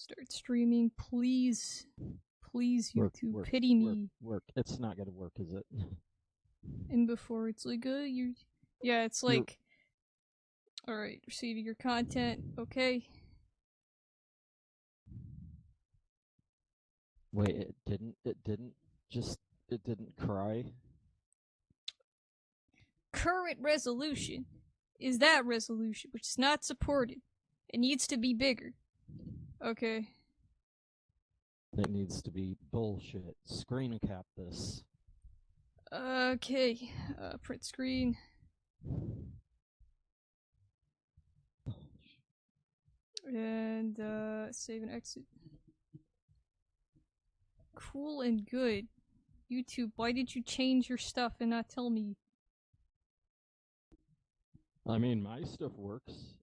Start streaming, please. Please, YouTube, work, pity me. Work. It's not gonna work, is it? And before it's like, you. Yeah, it's like. Alright, receiving your content. Okay. Wait, it didn't cry? Current resolution is that resolution, which is not supported. It needs to be bigger. Okay. It needs to be bullshit. Screen cap this. Okay. Print screen. And, save and exit. Cool and good. YouTube, why did you change your stuff and not tell me? I mean, my stuff works.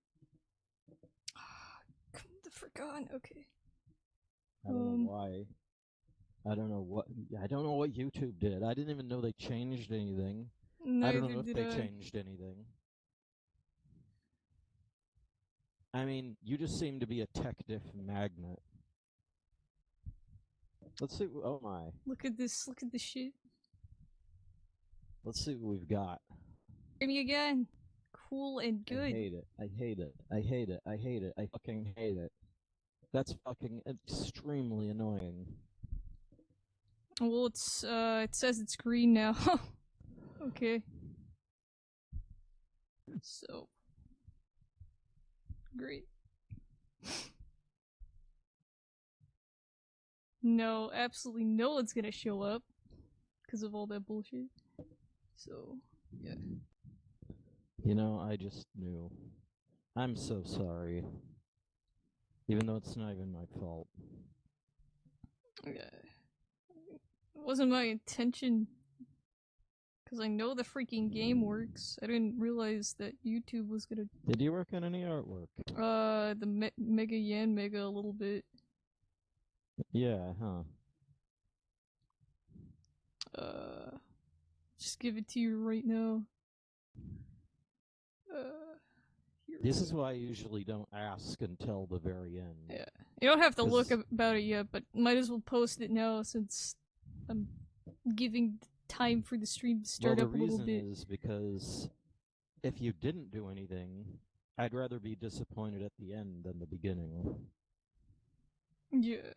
Come the frick on. Okay. I don't know why. I don't know what YouTube did. I didn't even know they changed anything. I don't know if they changed anything. I mean, you just seem to be a tech diff magnet. Let's see. Oh my. Look at this. Look at this shit. Let's see what we've got. Hear me again. Cool and good. I hate it. I hate it. I hate it. I hate it. I fucking hate it. That's fucking extremely annoying. Well, it's, it says it's green now. Okay. So. Great. No, absolutely no one's gonna show up. Because of all that bullshit. So, yeah. You know, I just knew. I'm so sorry. Even though it's not even my fault. Yeah. It wasn't my intention. Because I know the freaking game works. I didn't realize that YouTube was gonna... Did you work on any artwork? The Mega Yan Mega a little bit. Yeah, huh. Just give it to you right now. This is why I usually don't ask until the very end. Yeah. You don't have to look about it yet, but might as well post it now since I'm giving time for the stream to start up a little bit. The reason is because if you didn't do anything, I'd rather be disappointed at the end than the beginning. Yeah.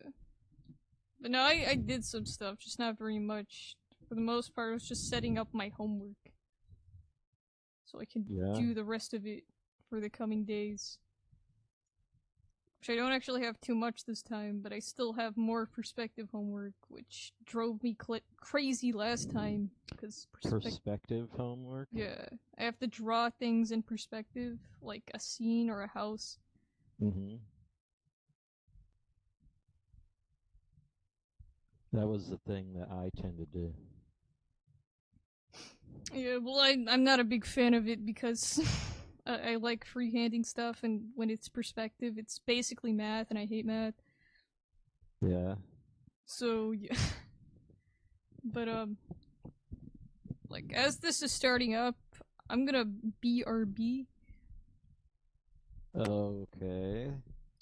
But no, I did some stuff, just not very much. For the most part, I was just setting up my homework. So I can do the rest of it for the coming days. Which I don't actually have too much this time, but I still have more perspective homework, which drove me crazy last time. Cause perspective homework? Yeah. I have to draw things in perspective, like a scene or a house. Mm-hmm. That was the thing that I tended to do. Yeah, well, I'm not a big fan of it because I like freehanding stuff, and when it's perspective, it's basically math, and I hate math. Yeah. So, yeah. But, like, as this is starting up, I'm gonna BRB. Okay.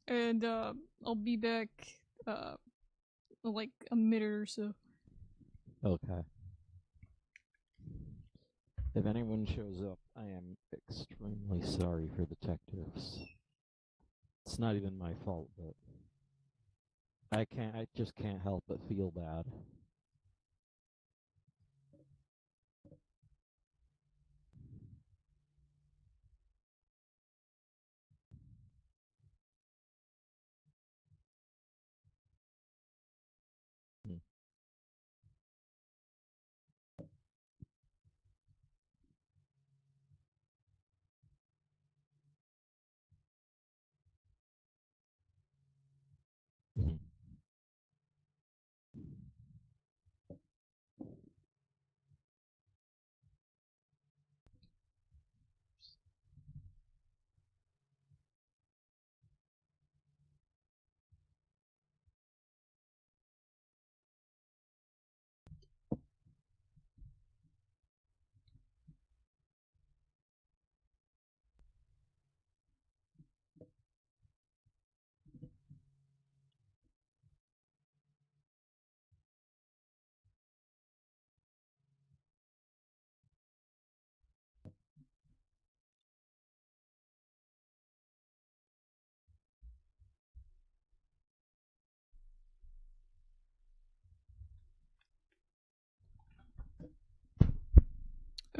And, I'll be back, like, a minute or so. Okay. If anyone shows up, I am extremely sorry for the tech diffs. It's not even my fault, but I just can't help but feel bad.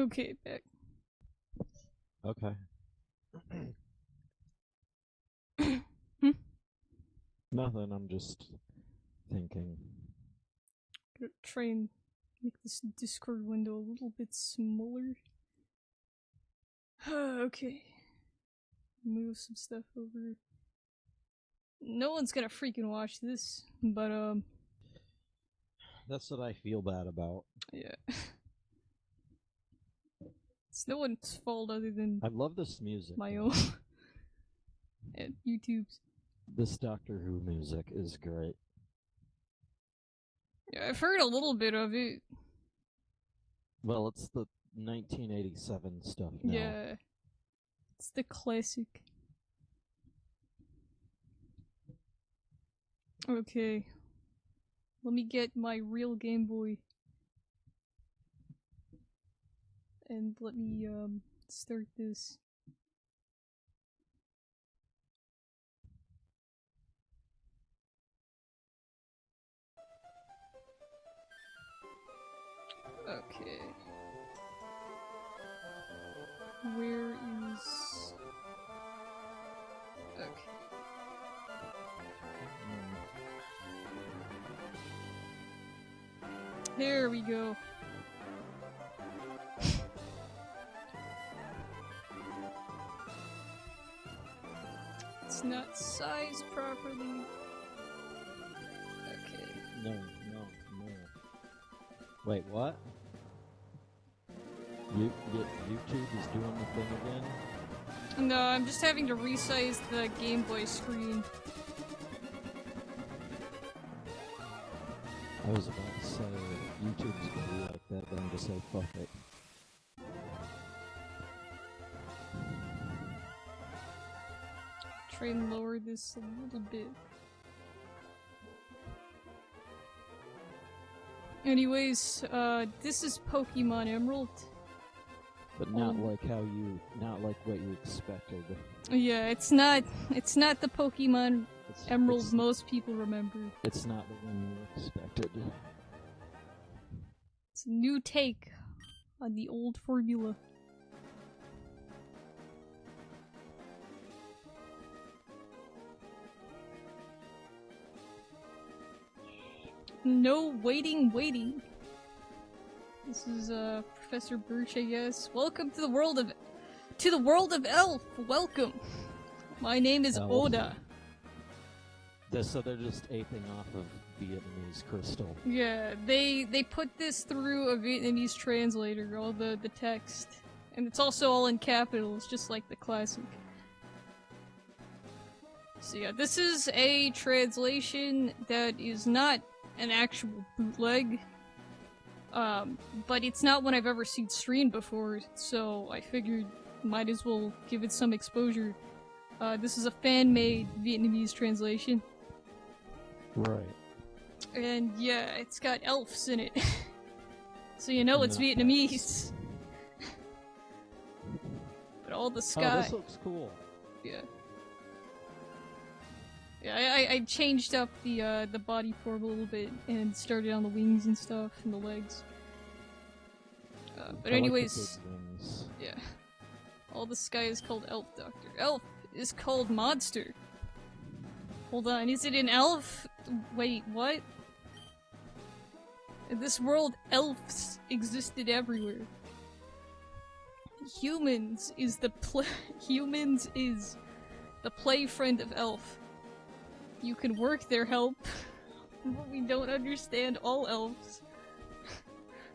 Okay, back. Okay. Hmm? Nothing, I'm just thinking. Gonna try and make this Discord window a little bit smaller. Okay. Move some stuff over. No one's gonna freaking watch this, but That's what I feel bad about. yeah. It's no one's fault other than I love this music. my own. And YouTube's. This Doctor Who music is great. Yeah, I've heard a little bit of it. Well, it's the 1987 stuff now. Yeah. It's the classic. Okay. Let me get my real Game Boy. And let me, start this. Okay. Where is... Okay. There we go. It's not sized properly. Okay. No. Wait, what? YouTube is doing the thing again? No, I'm just having to resize the Game Boy screen. I was about to say YouTube's gonna be like that, but I'm just say fuck it. Try and lower this a little bit. Anyways, this is Pokemon Emerald. But not like what you expected. Yeah, it's not the Pokemon Emerald most people remember. It's not the one you expected. It's a new take on the old formula. No waiting. This is Professor Birch, I guess. Welcome to the world of Elf. Welcome. My name is Elf. Oda. So they're just aping off of Vietnamese crystal. Yeah, they put this through a Vietnamese translator, all the text. And it's also all in capitals, just like the classic. So yeah, this is a translation that is not an actual bootleg. But it's not one I've ever seen streamed before, so I figured might as well give it some exposure. This is a fan-made Vietnamese translation. Right. And yeah, it's got elves in it. So you know it's Vietnamese. But all the sky... Oh, this looks cool. Yeah. Yeah, I changed up the body form a little bit and started on the wings and stuff and the legs. But anyways, yeah. All the sky is called Elf Doctor. Elf is called Monster. Hold on, is it an elf? Wait, what? In this world, elves existed everywhere. Humans is the play friend of elf. You can work their help, but we don't understand all elves.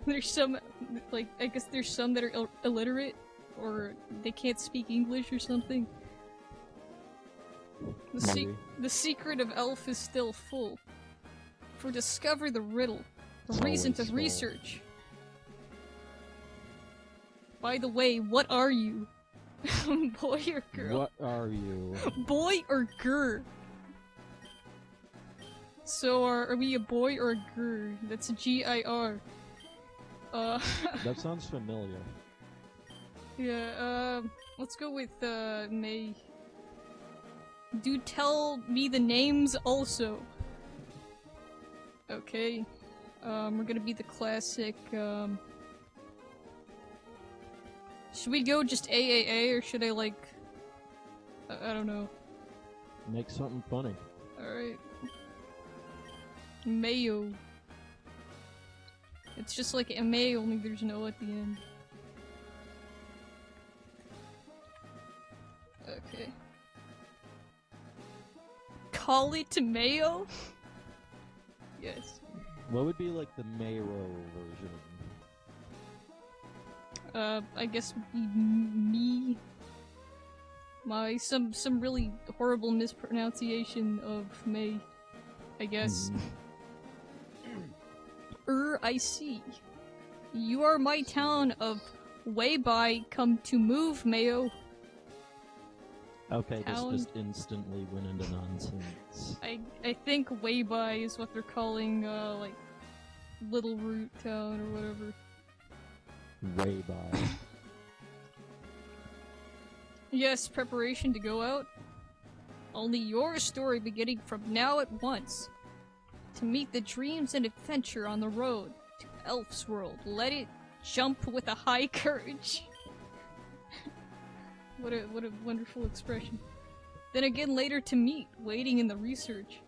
There's some, like, I guess there's some that are illiterate, or they can't speak English or something. The secret of elf is still full. For discover the riddle, the reason to research. By the way, what are you? Boy or girl? What are you? Boy or girl? So are we a boy or a girl? That's a G-I-R. That sounds familiar. Yeah, let's go with, May. Do tell me the names also. Okay. We're gonna be the classic, Should we go just AAA, or should I, like... I don't know. Make something funny. Alright. Mayo. It's just like MA, only there's no at the end. Okay. Call it to Mayo? Yes. What would be like the Mayro version? I guess would be me. Some really horrible mispronunciation of May, I guess. I see. You are my town of Weibai come to move, Mayo. Okay, Town. this just instantly went into nonsense. I think Weibai is what they're calling, like, Little Root Town or whatever. Weibai. Yes, preparation to go out. Only your story beginning from now at once. To meet the dreams and adventure on the road to Elf's World. Let it jump with a high courage. What a wonderful expression. Then again later to meet, waiting in the research.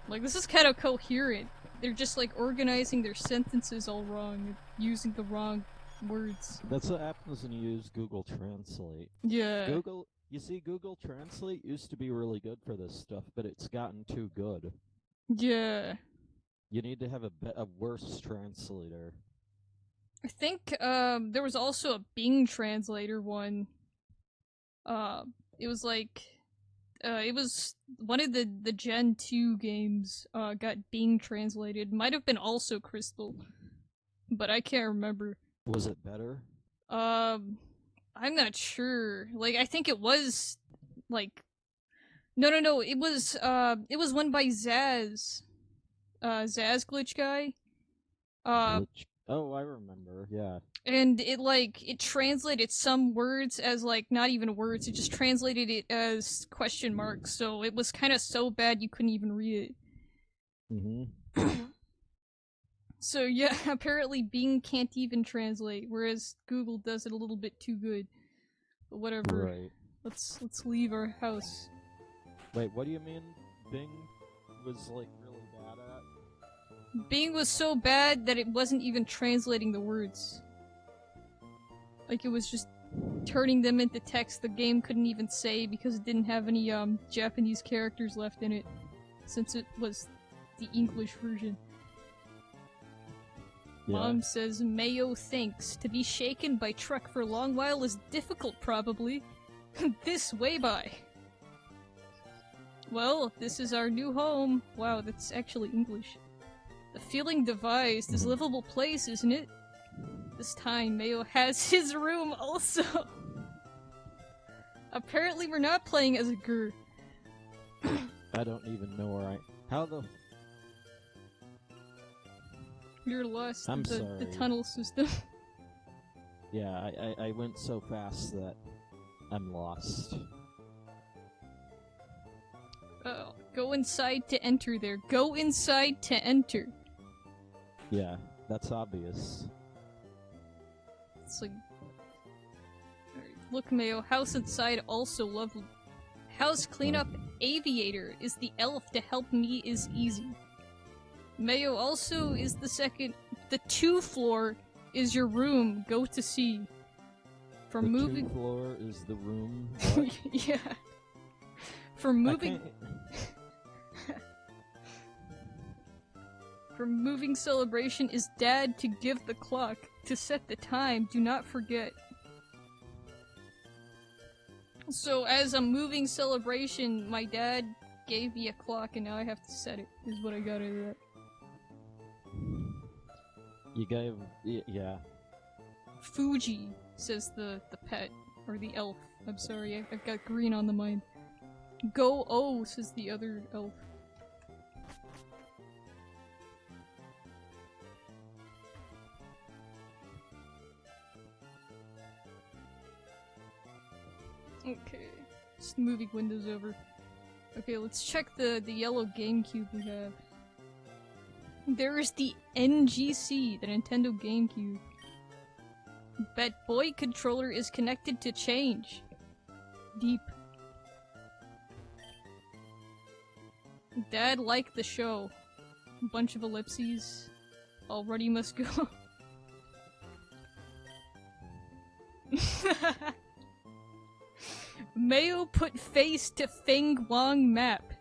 Like, this is kind of coherent. They're just like organizing their sentences all wrong, and using the wrong words. That's what happens when you use Google Translate. Yeah. You see, Google Translate used to be really good for this stuff, but it's gotten too good. Yeah. You need to have a worse translator. I think, there was also a Bing translator one. It was like, it was one of the Gen 2 games, got Bing translated. Might have been also Crystal, but I can't remember. Was it better? I'm not sure. Like, I think it was, like... No, it was one by Zaz. Zaz Glitch Guy. Glitch. Oh, I remember, yeah. And it translated some words as, like, not even words, it just translated it as question marks, so it was kinda so bad you couldn't even read it. So yeah, apparently Bing can't even translate, whereas Google does it a little bit too good. But whatever. Right. Let's leave our house. Wait, what do you mean Bing was, like, really bad at? Bing was so bad that it wasn't even translating the words. Like, it was just turning them into text the game couldn't even say because it didn't have any, Japanese characters left in it. Since it was the English version. Yeah. Mom says Mayo thinks to be shaken by truck for a long while is difficult, probably. This way by. Well, this is our new home. Wow, that's actually English. The feeling devised is livable place, isn't it? This time, Mayo has his room also. Apparently we're not playing as a Gur. I don't even know where How the... You're lost I'm in sorry. The tunnel system. Yeah, I went so fast that I'm lost. Oh, go inside to enter there. Go inside to enter. Yeah, that's obvious. It's like... Alright, look, Mayo, house inside also lovely. House cleanup aviator is the elf to help me is easy. Mayo also is the second. The 2 floor is your room. Go to see. For the moving 2 floor is the room. Yeah. For moving. For moving celebration is dad to give the clock to set the time. Do not forget. So as a moving celebration, my dad gave me a clock and now I have to set it. Is what I got out of that. You gave... yeah. Fuji, says the pet. Or the elf. I'm sorry, I've got green on the mind. Go oh, says the other elf. Okay. Just moving windows over. Okay, let's check the yellow GameCube we have. There is the NGC, the Nintendo GameCube. Bet boy controller is connected to change. Deep. Dad liked the show. Bunch of ellipses. Already must go. Mayo put face to Feng Wang map.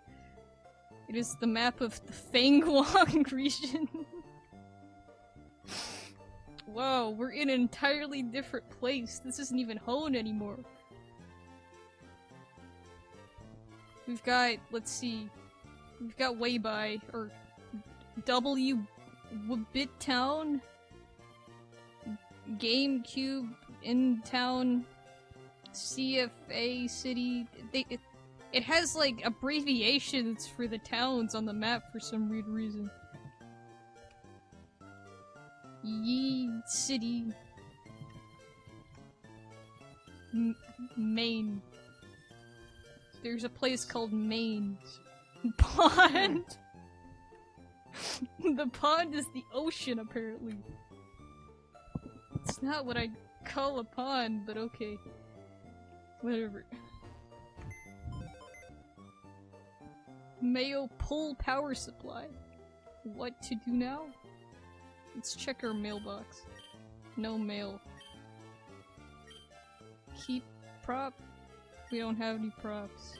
It is the map of the Feng Wang region. Whoa, we're in an entirely different place. This isn't even Hone anymore. We've got, let's see. We've got Weibai, or W Wabit Town, GameCube in town, CFA City. It has like abbreviations for the towns on the map for some weird reason. Yi City, Maine. There's a place called Maine. Pond. The pond is the ocean, apparently. It's not what I'd call a pond, but okay. Whatever. Mayo pull power supply. What to do now? Let's check our mailbox. No mail. Keep prop. We don't have any props.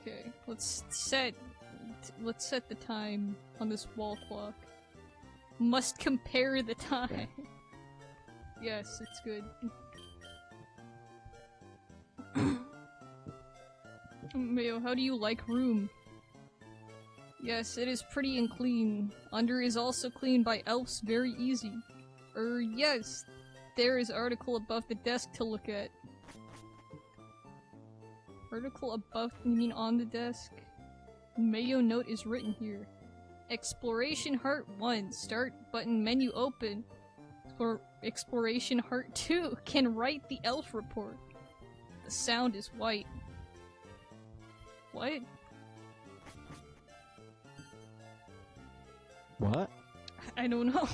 Okay, let's set the time on this wall clock. Must compare the time. Yes, it's good. Mayo, how do you like room? Yes, it is pretty and clean. Under is also clean by elves, very easy. Yes. There is article above the desk to look at. Article above, you mean on the desk? Mayo note is written here. Exploration Heart 1, start button menu open. For Exploration Heart 2, can write the elf report. The sound is white. What? What? I don't know.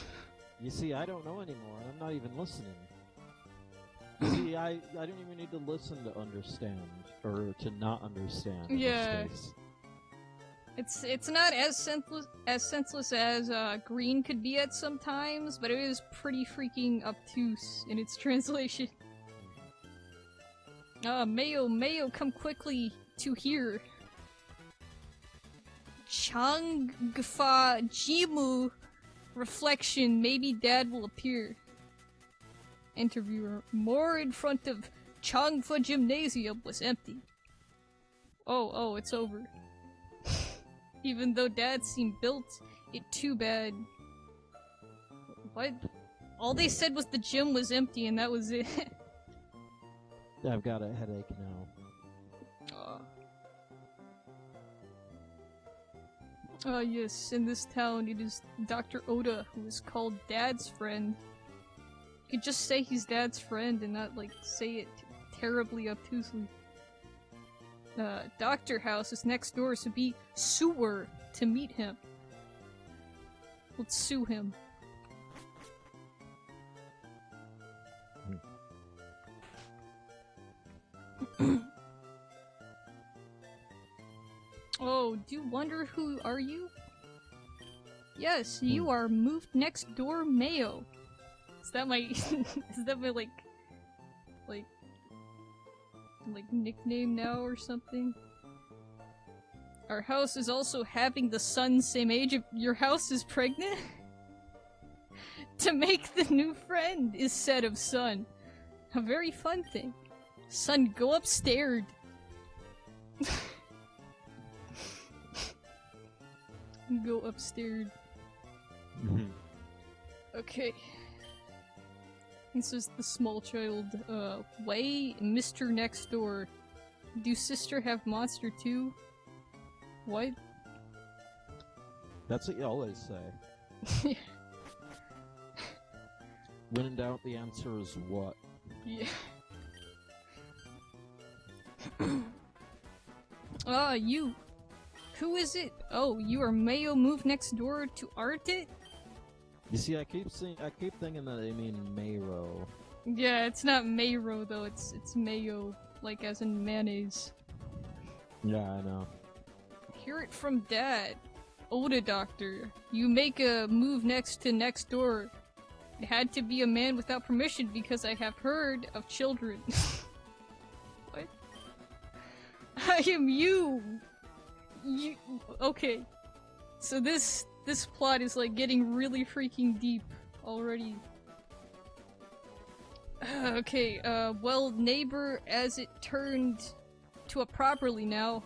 You see, I don't know anymore, and I'm not even listening. You see, I don't even need to listen to understand, or to not understand. Yeah. It's not as senseless as Green could be at sometimes, but it is pretty freaking obtuse in its translation. Mayo, come quickly to here. Changfa Jimu reflection, maybe Dad will appear. Interviewer, more in front of Changfa Gymnasium was empty. Oh, it's over. Even though Dad seemed built it too bad. What? All they said was the gym was empty and that was it. I've got a headache now. Yes, in this town it is Dr. Oda, who is called Dad's friend. You could just say he's Dad's friend and not, like, say it terribly obtusely. Doctor House is next door, so be sewer to meet him. Let's sue him. Oh, do you wonder who are you? Yes, you are moved next door Mayo. Is that my like nickname now or something? Our house is also having the son same age of your house is pregnant? To make the new friend is said of son. A very fun thing. Son, go upstairs. Go upstairs. Okay. This is the small child. Way, Mr. Next Door. Do sister have monster too? What? That's what you always say. When in doubt, the answer is what? Yeah. You. Who is it? Oh, you are Mayo moved next door to Artit? You see, I keep thinking that they mean Mayro. Yeah, it's not Mayro though, it's Mayo, like as in mayonnaise. Yeah, I know. Hear it from Dad. Oda Doctor, you make a move next door. It had to be a man without permission because I have heard of children. What? I am you! You- okay. So this plot is like getting really freaking deep already. Okay, well, neighbor, as it turned to a properly now.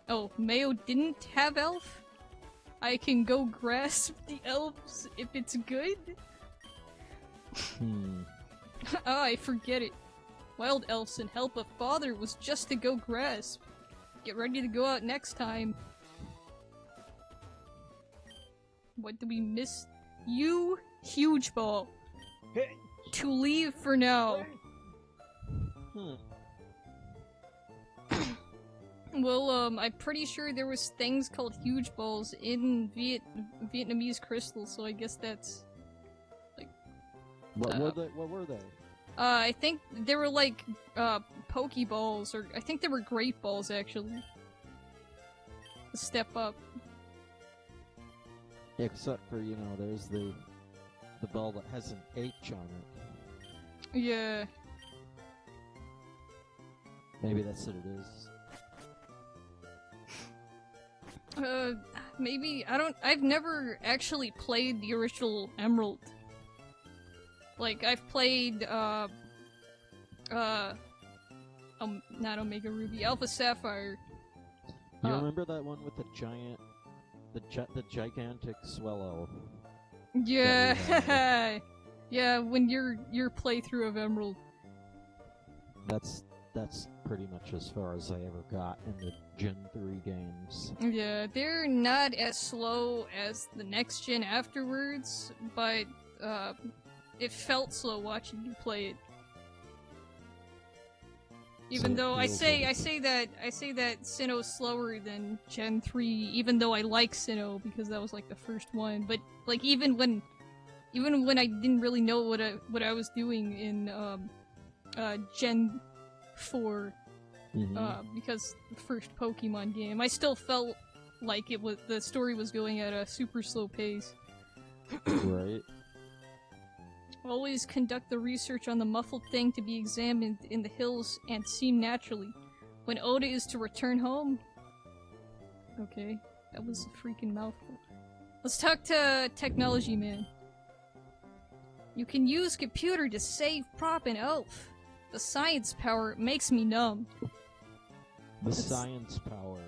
Oh, Mayo didn't have elf? I can go grasp the elves if it's good? I forget it. Wild elves and help of father was just to go grasp. Get ready to go out next time. What did we miss? You, huge ball. Hey. To leave for now. Well, I'm pretty sure there was things called huge balls in Vietnamese crystals, so I guess that's like. What were they? I think they were like Pokeballs, or I think they were Great Balls actually. A step up. Except for, you know, there's the ball that has an H on it. Yeah. Maybe that's what it is. Maybe, I've never actually played the original Emerald. Like, I've played, not Omega Ruby, Alpha Sapphire. You remember that one with the giant, the gigantic swallow? Yeah, yeah, when your playthrough of Emerald. That's pretty much as far as I ever got in the Gen 3 games. Yeah, they're not as slow as the next gen afterwards, but it felt slow watching you play it. Even though I say that Sinnoh's slower than Gen 3, even though I like Sinnoh because that was like the first one, but like even when I didn't really know what I was doing in Gen 4, because the first Pokemon game, I still felt like the story was going at a super slow pace. Right. Always conduct the research on the muffled thing to be examined in the hills and seem naturally. When Oda is to return home... Okay, that was a freaking mouthful. Let's talk to Technology Man. You can use computer to save Prop and Elf. The science power makes me numb. Science power.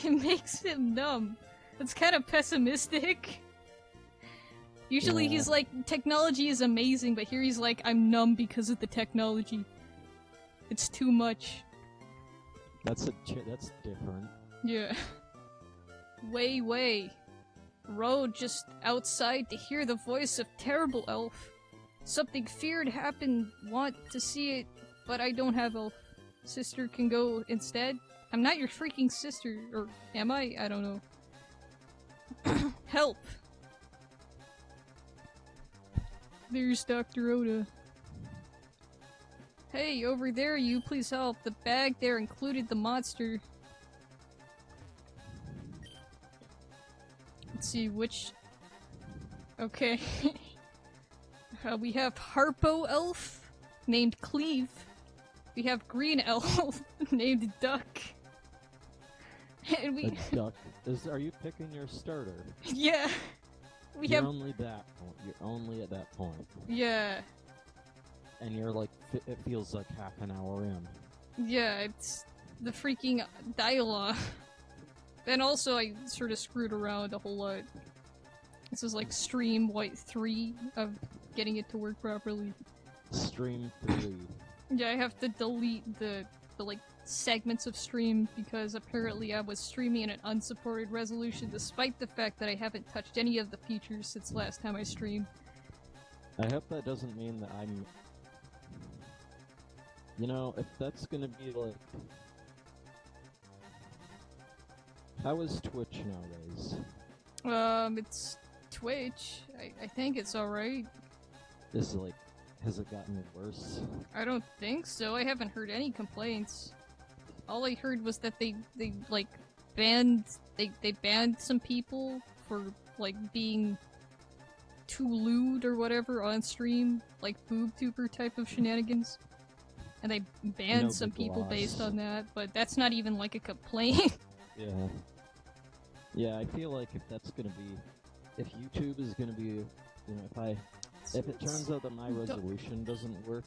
It makes him numb. That's kind of pessimistic. Usually he's like, technology is amazing, but here he's like, I'm numb because of the technology. It's too much. That's different. Yeah. Way. Rode just outside to hear the voice of Terrible Elf. Something feared happened, want to see it, but I don't have Elf. Sister can go instead? I'm not your freaking sister, or am I? I don't know. Help! There's Dr. Oda. Hey, over there, you please help. The bag there included the monster. Let's see, which... Okay. We have Harpo Elf, named Cleave. We have Green Elf, named Duck. And we... A duck? Are you picking your starter? Yeah! You're only at that point. Yeah. And you're like, it feels like half an hour in. Yeah, it's the freaking dialogue. And also, I sort of screwed around a whole lot. This is like stream, 3 of getting it to work properly. Stream 3. Yeah, I have to delete the like, segments of stream because apparently I was streaming in an unsupported resolution despite the fact that I haven't touched any of the features since last time I streamed. I hope that doesn't mean that I'm... You know, if that's gonna be like... How is Twitch nowadays? It's Twitch. I think it's alright. Has it gotten worse? I don't think so. I haven't heard any complaints. All I heard was that they like banned some people for like being too lewd or whatever on stream, like boobtuber type of shenanigans. And they banned some people based on that, but that's not even like a complaint. Yeah. Yeah, I feel like if that's gonna be, if YouTube is gonna be, if it turns out that my resolution doesn't work,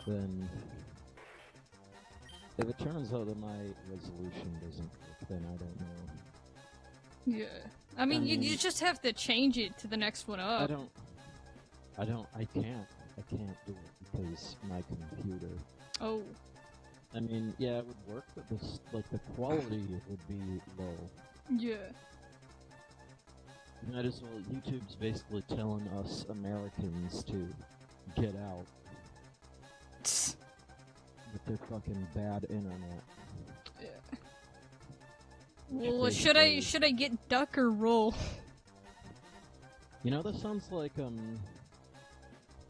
then if it turns out that my resolution doesn't work, then I don't know. Yeah. I mean, you just have to change it to the next one up. I can't do it because my computer. Oh. I mean, yeah, it would work, but the quality would be low. Yeah. Might as well. YouTube's basically telling us Americans to get out with their fucking bad internet. Yeah. Well, should I get duck or roll? You know, this sounds like I'm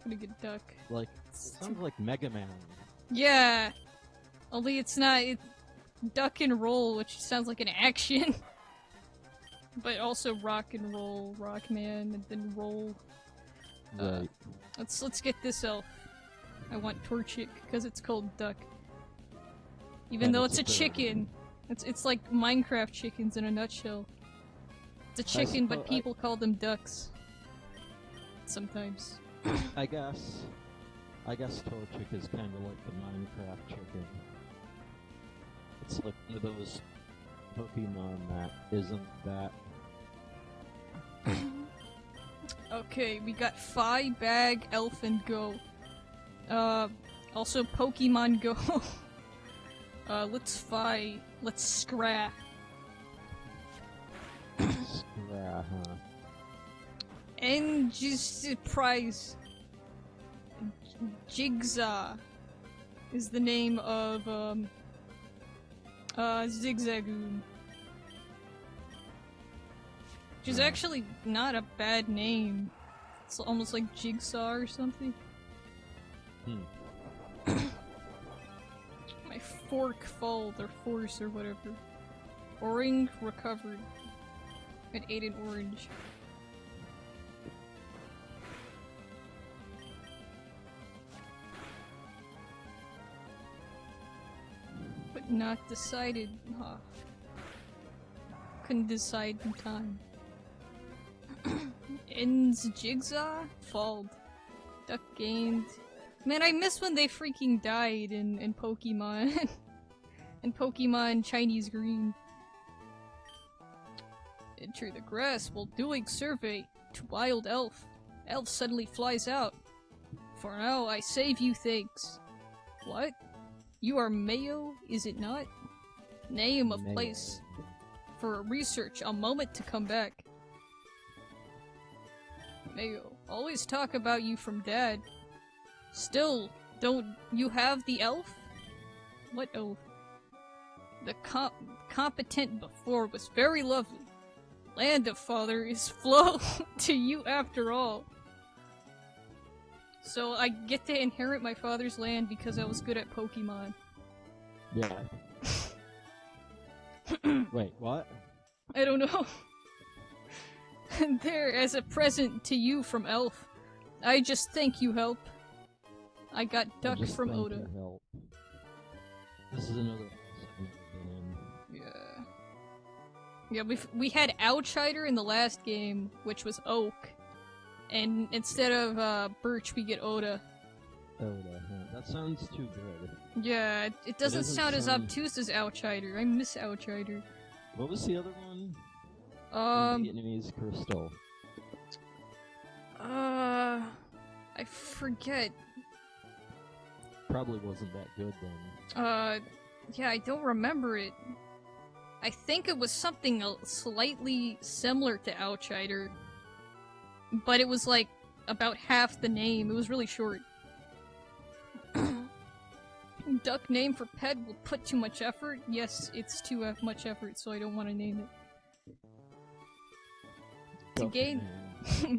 gonna get duck. Like it sounds like Mega Man. Yeah. Only it's not duck and roll, which sounds like an action. But also rock and roll, Rockman, and then roll. Right. Let's get this elf. I want Torchic because it's called duck. Even though it's a chicken. It's like Minecraft chickens in a nutshell. It's a chicken, but people call them ducks. Sometimes. I guess Torchic is kind of like the Minecraft chicken. It's like one of those Pokemon that isn't that. Okay, we got Fi, Bag, Elf, and Go. Also Pokemon Go. Let's Scrah. Scrah, huh? And just surprise. Jigsaw is the name of, Zigzagoon. Which is actually not a bad name. It's almost like Jigsaw or something. My fork failed, or force, or whatever. Orange recovered. And ate an orange. But not decided. Huh. Couldn't decide in time. Ends Jigsaw? Falled. Duck gained. Man, I miss when they freaking died in Pokemon. In Pokemon Chinese Green. Enter the grass while doing survey to Wild Elf. Elf suddenly flies out. For now, I save you thanks. What? You are Mayo, is it not? Name of place. For research, a moment to come back. Mayo, always talk about you from Dad. Still, don't you have the elf? What elf? The competent before was very lovely. Land of Father is flow to you after all. So I get to inherit my father's land because I was good at Pokemon. Yeah. Wait, what? I don't know. There, as a present to you from Elf. I just thank you, help. I got duck from Oda. Help. This is another. Yeah. Yeah, we had Outsider in the last game, which was Oak. And instead of Birch, we get Oda. Oda, huh? That sounds too good. Yeah, it doesn't sound as obtuse as Outsider. I miss Outsider. What was the other one? Vietnamese crystal. I forget. Probably wasn't that good then. Yeah, I don't remember it. I think it was something slightly similar to Outsider. But it was like about half the name. It was really short. Duck name for pet will put too much effort. Yes, it's too much effort, so I don't want to name it. To gain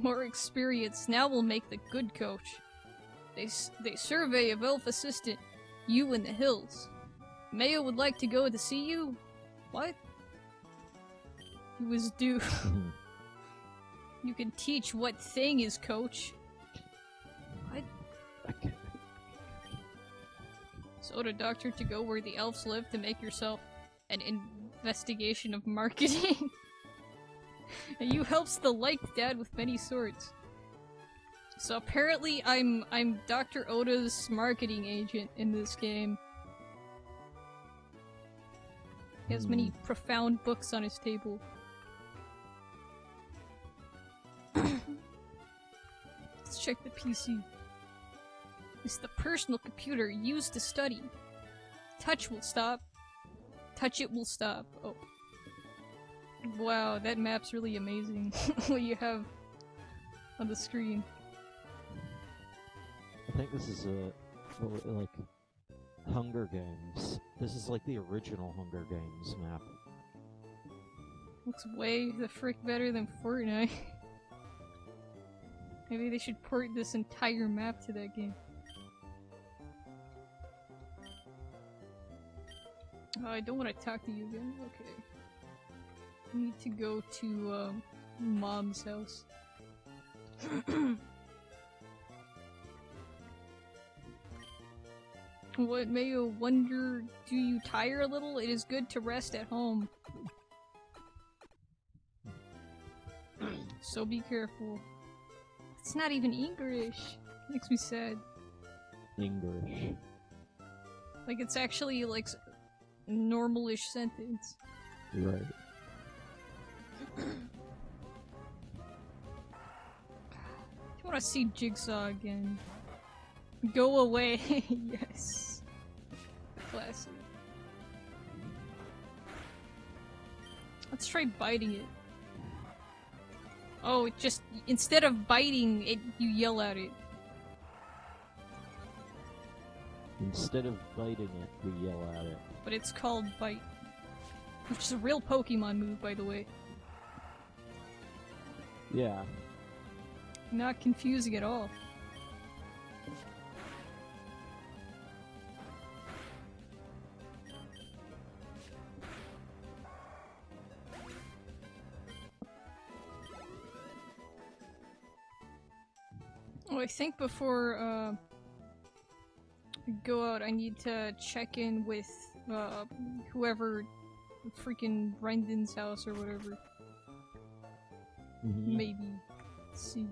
more experience, now we'll make the good coach. They survey of elf assistant, you in the hills. Mayo would like to go to see you? What? He was due. You can teach what thing is coach. What? Okay. So the doctor to go where the elves live to make yourself an investigation of marketing. And you helps the liked dad with many sorts. So apparently I'm Dr. Oda's marketing agent in this game. He has many profound books on his table. Let's check the PC. It's the personal computer used to study. Touch will stop. Touch it will stop. Oh. Wow, that map's really amazing. What you have on the screen. I think this is like Hunger Games. This is like the original Hunger Games map. Looks way the frick better than Fortnite. Maybe they should port this entire map to that game. Oh, I don't want to talk to you again. Okay. I need to go to, Mom's house. What may you wonder? Do you tire a little? It is good to rest at home. So be careful. It's not even English. Makes me sad. English. Like it's actually like normalish sentence. Right. I want to see Jigsaw again. Go away. Yes. Classic. Let's try biting it. Oh, it just instead of biting it, you yell at it. Instead of biting it, we yell at it. But it's called bite. Which is a real Pokemon move, by the way. Yeah. Not confusing at all. Oh, I think before I go out, I need to check in with whoever, freaking Brendan's house or whatever. Maybe. Let's see.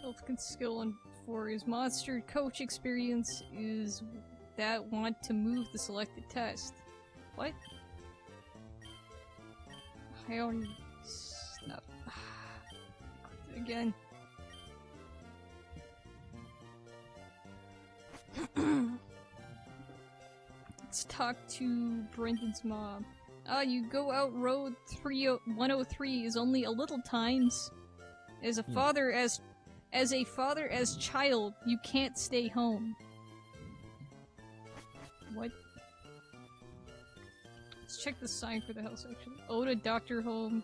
Elfkin skill on for his monster coach experience is that want to move the selected test. What? I already stop. Again. Let's talk to Brendan's mom. You go out road 103 is only a little times. As a father as child, you can't stay home. What? Let's check the sign for the house actually. Oda Doctor home,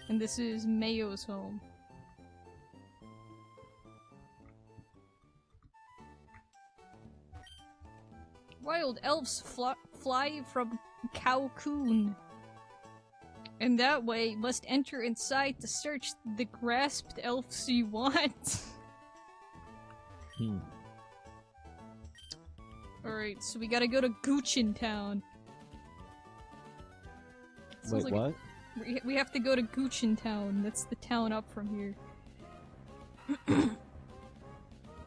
and this is Mayo's home. Wild elves fly from Cocoon. And that way, must enter inside to search the grasped elves you want. Alright, so we gotta go to Guchin Town. Wait, like what? We have to go to Guchin Town. That's the town up from here.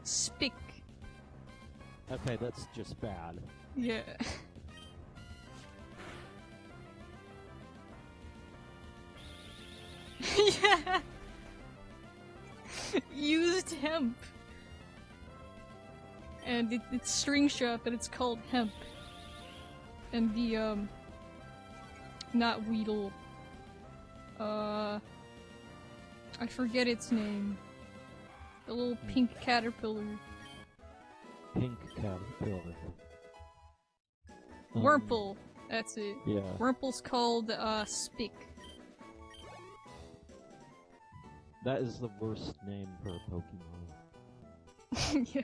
Spick. Okay, that's just bad. Yeah. Yeah! Used hemp. And it's string shop, and it's called hemp. And the, not Weedle. I forget its name. The little pink caterpillar. pink caterpillar. Wurmple, that's it. Yeah. Wurmple's called, Spick. That is the worst name for a Pokemon. Yeah.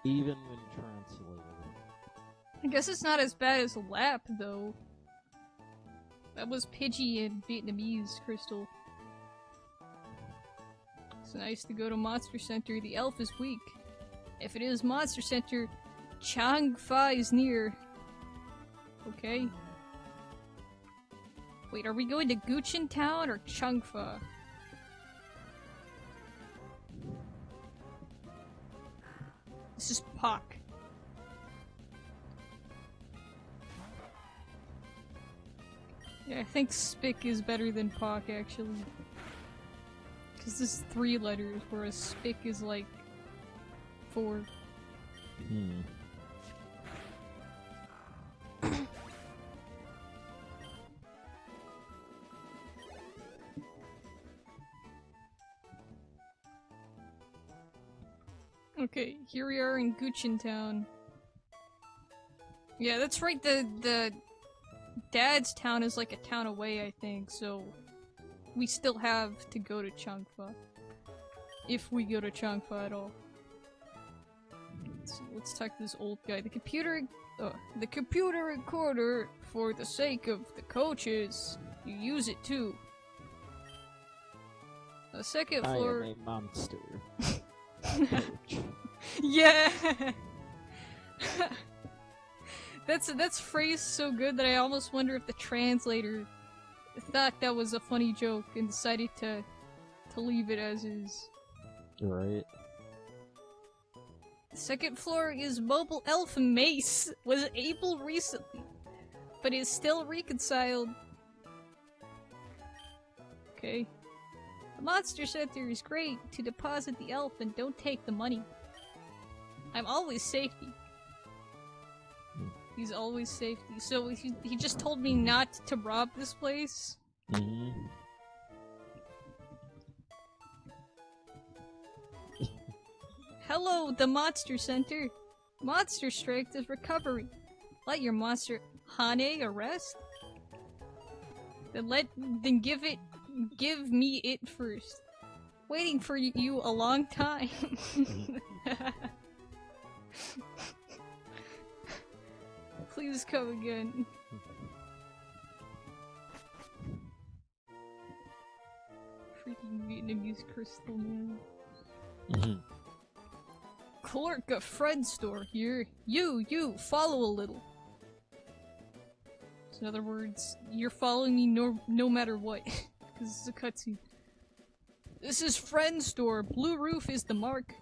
Even when translated. I guess it's not as bad as Lap, though. That was Pidgey in Vietnamese, Crystal. It's nice to go to Monster Center. The elf is weak. If it is Monster Center, Chang Fa is near. Okay. Wait, are we going to Guchin Town or Chang Fa? This is Pak. Yeah, I think Spick is better than Pak, actually. Because this is 3 letters, whereas Spick is like 4. Okay, here we are in Guchin Town. Yeah, that's right, the Dad's town is like a town away, I think, so we still have to go to Changfa. If we go to Changfa at all. Let's talk to this old guy. The computer recorder, for the sake of the coaches, you use it too. The second floor. I am a monster. Yeah. That's phrased so good that I almost wonder if the translator thought that was a funny joke and decided to leave it as is. Right. The second floor is Mobile Elf Mace. Was able recently, but is still reconciled. Okay. The Monster Center is great to deposit the elf and don't take the money. I'm always safety. He's always safety. So he just told me not to rob this place? Hello, the Monster Center. Monster strength is recovery. Let your monster Hane a rest? Then give me it first. Waiting for you a long time. Please come again. Freaking Vietnamese crystal, man. Clerk of Fred store here. You, follow a little. So in other words, you're following me no matter what. Because this is a cutscene. This is Friend's store. Blue roof is the mark.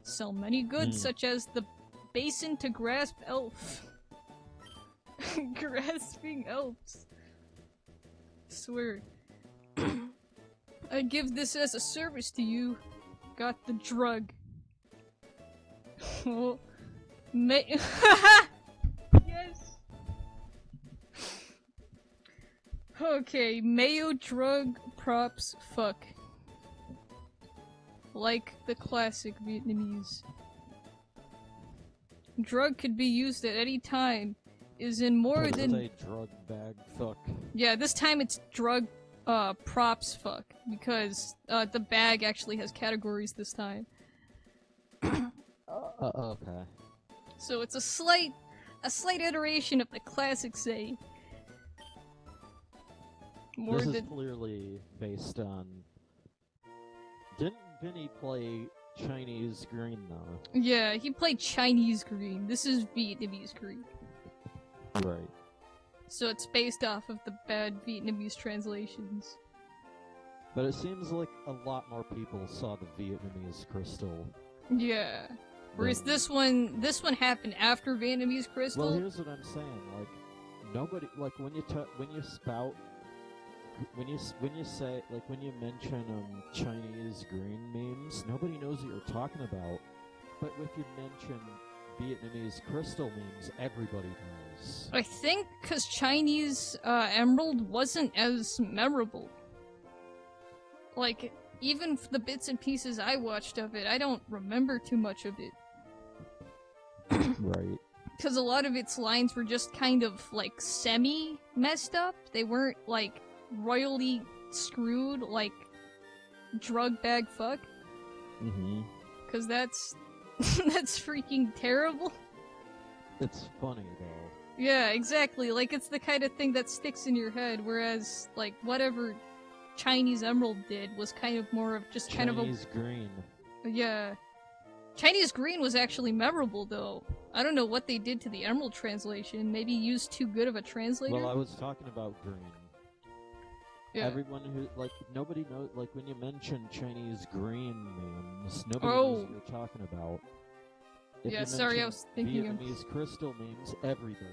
Sell many goods such as the basin to grasp elf. Grasping elves. Swear. I give this as a service to you. Got the drug. Oh. Yes! Okay, mayo drug props fuck. Like the classic Vietnamese. Drug could be used at any time. Is in more than a drug bag fuck. Yeah, this time it's drug props fuck because the bag actually has categories this time. Okay. So it's a slight iteration of the classic say. This is clearly based on. Didn't Vinny play Chinese Green though? Yeah, he played Chinese Green. This is Vietnamese Green. Right. So it's based off of the bad Vietnamese translations. But it seems like a lot more people saw the Vietnamese crystal. Yeah. Whereas this one happened after Vietnamese crystal. Well, here's what I'm saying. Like, nobody, like when you spout, when you say, like when you mention Chinese green memes, nobody knows what you're talking about. But if you mention Vietnamese crystal memes, everybody knows. I think because Chinese Emerald wasn't as memorable. Like, even the bits and pieces I watched of it, I don't remember too much of it. Right. Because a lot of its lines were just kind of, like, semi-messed up. They weren't, like, royally screwed, like, drug bag fuck. Mm-hmm. Because that's... that's freaking terrible. It's funny, though. Yeah, exactly. Like, it's the kind of thing that sticks in your head, whereas, like, whatever Chinese Emerald did was kind of more of just kind of a... Chinese green. Yeah. Chinese green was actually memorable, though. I don't know what they did to the Emerald translation. Maybe used too good of a translator? Well, I was talking about green. Yeah. Everyone who, like, nobody knows, like, when you mention Chinese green names, nobody knows what you're talking about. If yeah, sorry, I was thinking Vietnamese crystal names, everybody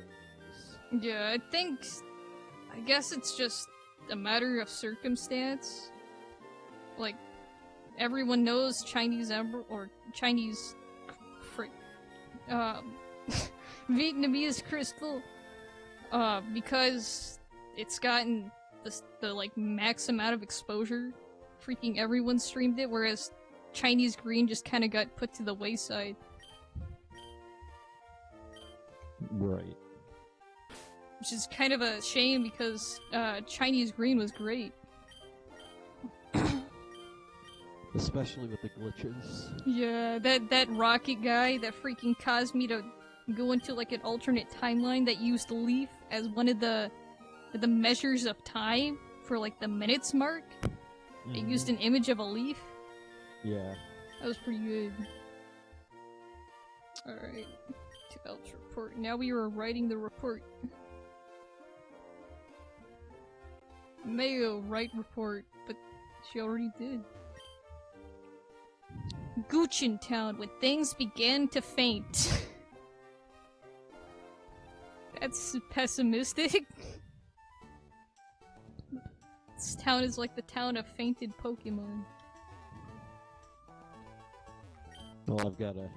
knows. Yeah, I guess it's just a matter of circumstance. Like, everyone knows Chinese Emerald, or Chinese... Vietnamese crystal, because it's gotten the like, max amount of exposure. Freaking everyone streamed it, whereas Chinese green just kinda got put to the wayside. Right. Which is kind of a shame, because, Chinese green was great. Especially with the glitches. Yeah, that rocket guy that freaking caused me to go into, like, an alternate timeline that used leaf as one of the measures of time for, like, the minutes mark. It used an image of a leaf. Yeah. That was pretty good. Alright. To Elf's report. Now we are writing the report. Mayo, write report, but she already did. Guchin Town, when things began to faint. That's pessimistic. This town is like the town of fainted Pokemon. Well, I've got a...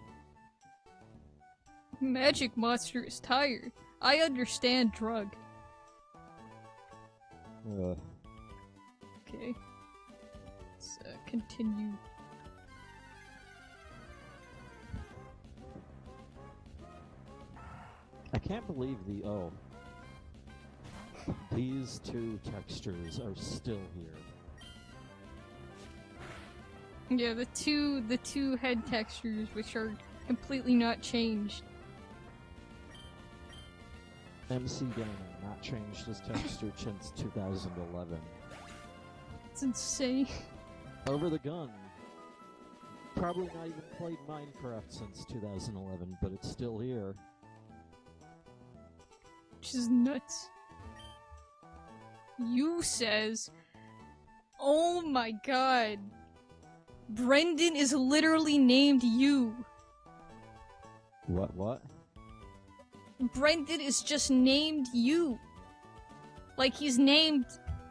Magic monster is tired. I understand drug. Okay. Let's continue. I can't believe these two textures are still here. Yeah, the two head textures, which are completely not changed. MC Dana not changed his texture since 2011. It's insane. Over the gun. Probably not even played Minecraft since 2011, but it's still here. Which is nuts. You says, oh my god, Brendan is literally named you. What? Brendan is just named you. Like, he's named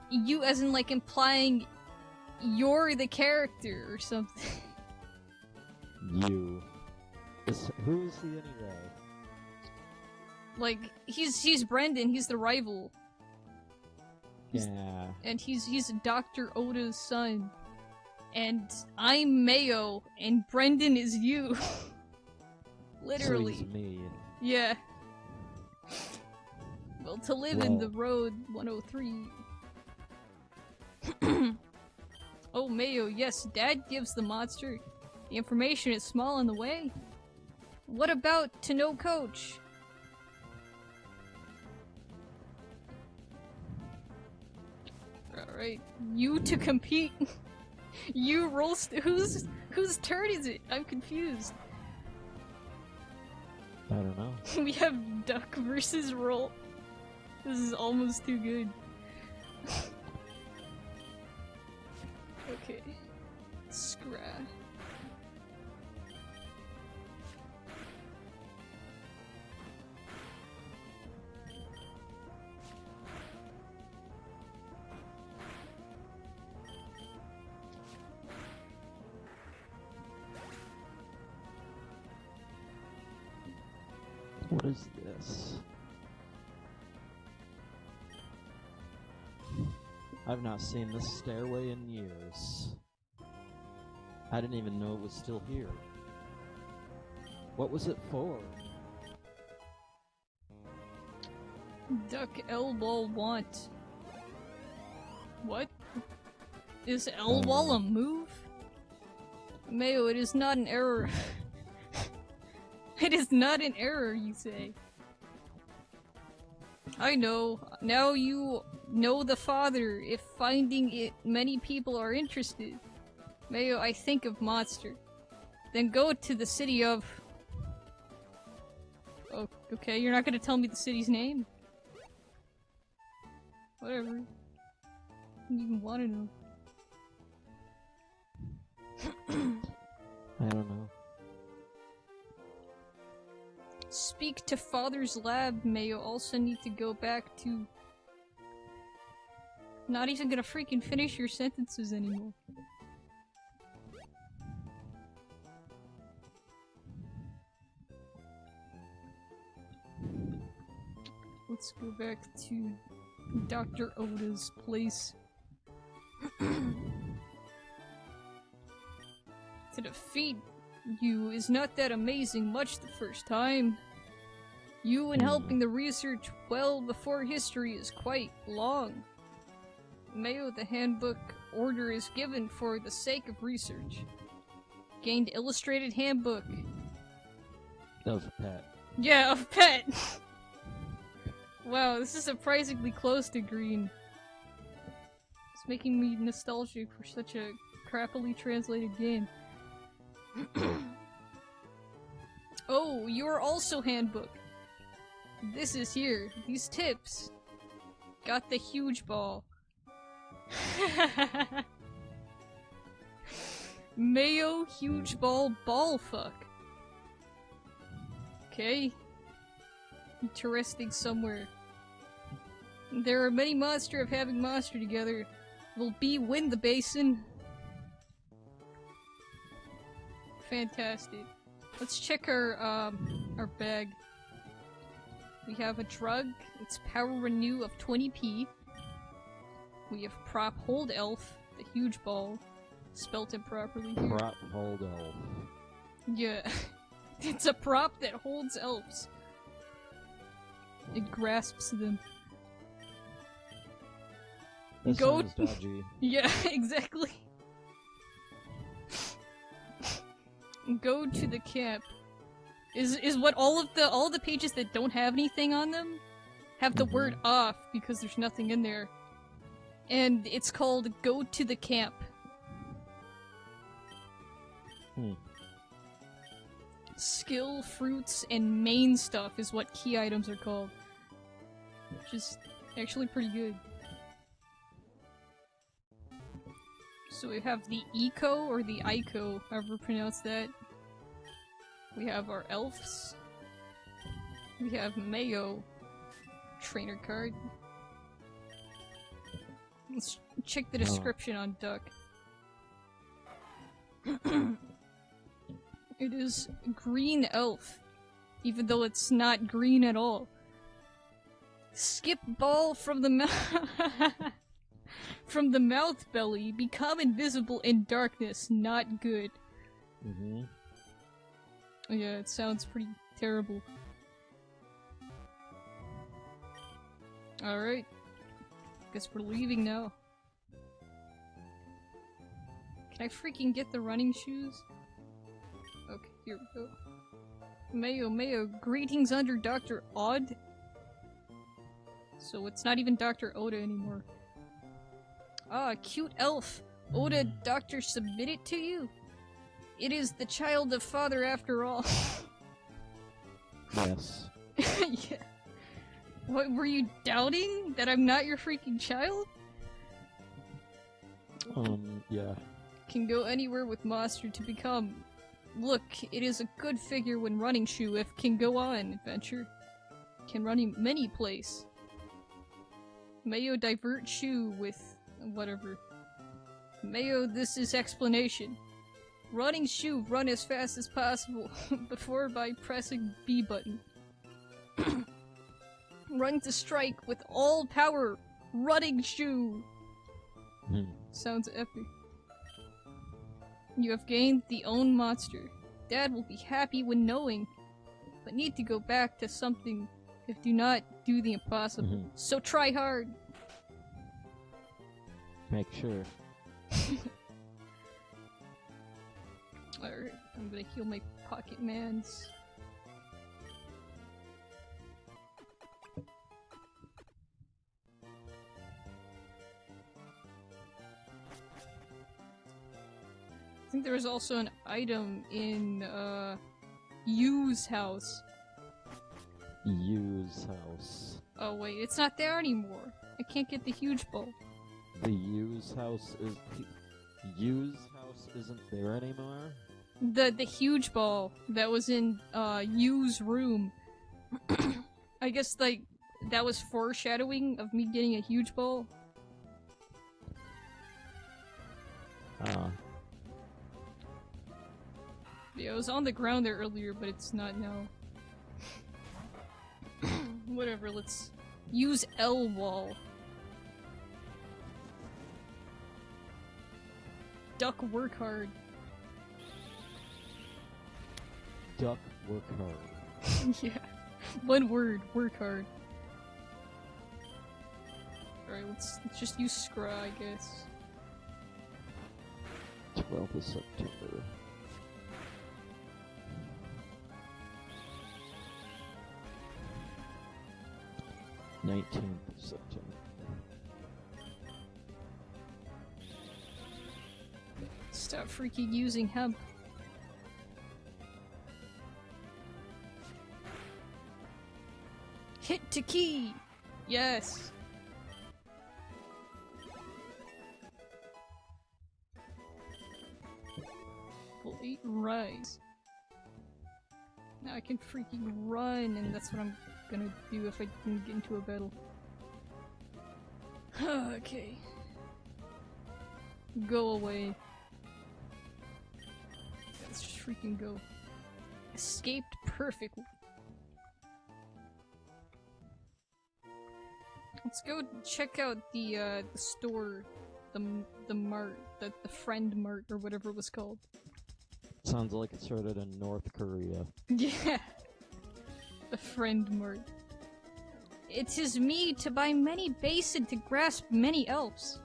you as in, like, implying you're the character or something. You. Who is he anyway? Like, he's Brendan, he's the rival. Yeah. And he's Dr. Oda's son. And I'm Mayo, and Brendan is you. Literally. So he's me. Yeah. Well, to live in the road 103. Oh, Mayo, yes, Dad gives the monster. The information is small on the way. What about to know coach? Alright, you to compete. You roll whose turn is it? I'm confused. I don't know. We have Duck versus Roll. This is almost too good. Okay. Scrap. What is this? I've not seen this stairway in years. I didn't even know it was still here. What was it for? Duck L-Wall want. What? Is L-Wall a move? Mayo, it is not an error. It is not an error, you say. I know. Now you know the father. If finding it, many people are interested. Mayo, I think of monster. Then go to the city of... Oh, okay, you're not gonna tell me the city's name? Whatever. I don't even want to know. I don't know. Speak to Father's lab, Mayo. Also need to go back to... Not even gonna freaking finish your sentences anymore. Let's go back to Dr. Oda's place. To defeat you is not that amazing much the first time. You and helping the research well before history is quite long. Mayo, the handbook order is given for the sake of research. Gained illustrated handbook. Of pet. Yeah, of pet! Wow, this is surprisingly close to green. It's making me nostalgic for such a crappily translated game. Oh, you're also handbook. This is here. These tips. Got the huge ball. Mayo huge ball ball fuck. Okay. Interesting somewhere. There are many monster of having monster together. Will B win the basin? Fantastic. Let's check our bag. We have a drug. It's power renew of 20p. We have prop hold elf, the huge ball. Spelt it properly here. Prop hold elf. Yeah. It's a prop that holds elves. It grasps them. This Go. sounds dodgy. Yeah, exactly. Go to the camp. Is what all the pages that don't have anything on them have the word off because there's nothing in there. And it's called Go to the Camp. Skill, fruits, and main stuff is what key items are called. Which is actually pretty good. So we have the Eco, or the Ico, however you pronounce that. We have our elves. We have Mayo trainer card. Let's check the description on Duck. It is green elf, even though it's not green at all. Skip ball from the from the mouth belly, become invisible in darkness, not good. Yeah, it sounds pretty terrible. Alright. Guess we're leaving now. Can I freaking get the running shoes? Okay, here we go. Mayo, greetings under Dr. Odd? So it's not even Dr. Oda anymore. Ah, cute elf. Oda, doctor, submit it to you? It is the child of father after all. Yes. Yeah. What, were you doubting that I'm not your freaking child? Yeah. Can go anywhere with Monster to become. Look, it is a good figure when running shoe if can go on adventure. Can run many place. Mayo divert shoe with whatever. Mayo, this is explanation. Running shoe, run as fast as possible before by pressing B button. Run to strike with all power. Running shoe. Sounds epic. You have gained the own monster. Dad will be happy when knowing, but need to go back to something if do not do the impossible. So try hard. Make sure. Alright, I'm gonna heal my pocket mans. I think there was also an item in, Yu's house. Yu's house. Oh wait, it's not there anymore. I can't get the huge bowl. The Yu's house is... Yu's house isn't there anymore? The huge ball that was in, Yu's room. I guess, like, that was foreshadowing of me getting a huge ball. Yeah, it was on the ground there earlier, but it's not now. Whatever, let's use L wall. Duck work hard. Duck work hard. Yeah. One word, work hard. Alright, let's just use Scra, I guess. 12th of September. 19th of September. Stop freaking using hemp. Hit to key! Yes! Fully rise. Now I can freaking run, and that's what I'm gonna do if I can get into a battle. Okay. Go away. Let's just freaking go. Escaped perfectly. Let's go check out the store, the mart, the friend mart or whatever it was called. Sounds like it started in North Korea. Yeah. The friend mart. It is me to buy many basin to grasp many elves.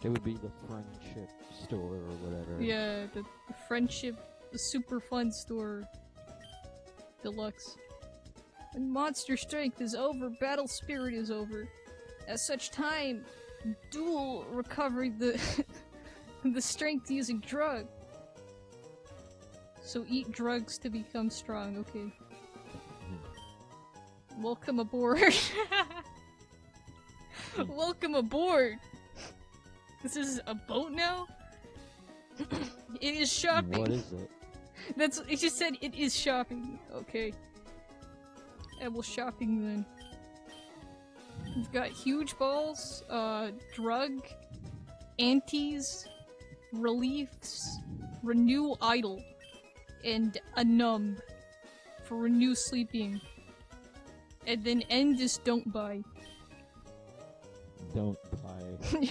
It would be the friendship store or whatever. Yeah, the friendship, the super fun store. Deluxe. When monster strength is over, battle spirit is over. At such time, dual recovery the the strength using drug. So eat drugs to become strong, okay. Welcome aboard. Welcome aboard. This is a boat now? It is shopping. What is it? It just said it is shopping. Okay. And we'll shopping then. We've got huge balls, drug, antes, reliefs, renew idle, and a numb for renew sleeping. And then end is don't buy. Don't buy.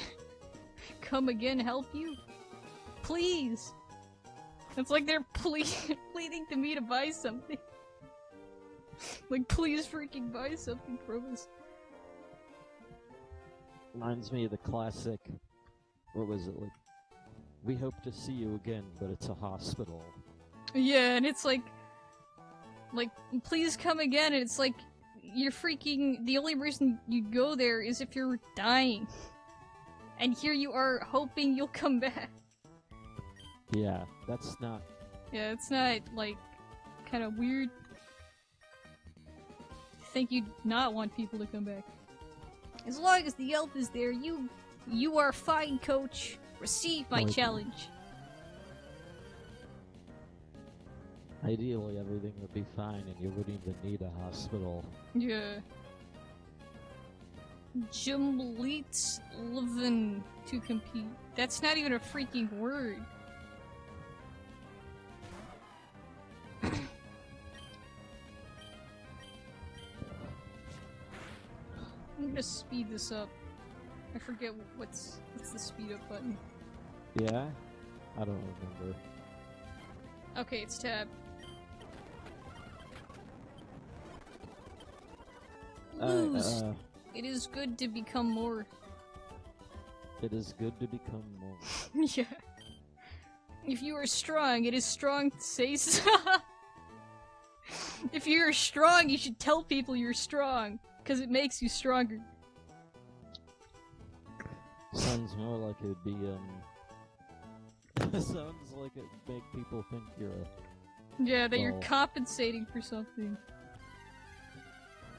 Come again, help you? Please! It's like they're pleading to me to buy something. Like, please freaking buy something from us. Reminds me of the classic, what was it, like, we hope to see you again, but it's a hospital. Yeah, and it's like, please come again, and it's like, you're freaking, the only reason you go there is if you're dying. And here you are hoping you'll come back. Yeah, that's not... Yeah, it's not, like, kind of weird. Think you'd not want people to come back. As long as the elf is there, you are fine, coach. Receive my challenge. Ideally, everything would be fine and you wouldn't even need a hospital. Yeah. Jumblitz Levin to compete. That's not even a freaking word. I'm gonna speed this up. I forget what's the speed up button. Yeah? I don't remember. Okay, it's tab. lose. It is good to become more. It is good to become more. Yeah. If you are strong, it is strong to say so. If you're strong, you should tell people you're strong, because it makes you stronger. Sounds more like it'd be, sounds like it'd make people think you're a... Yeah, that you're compensating for something.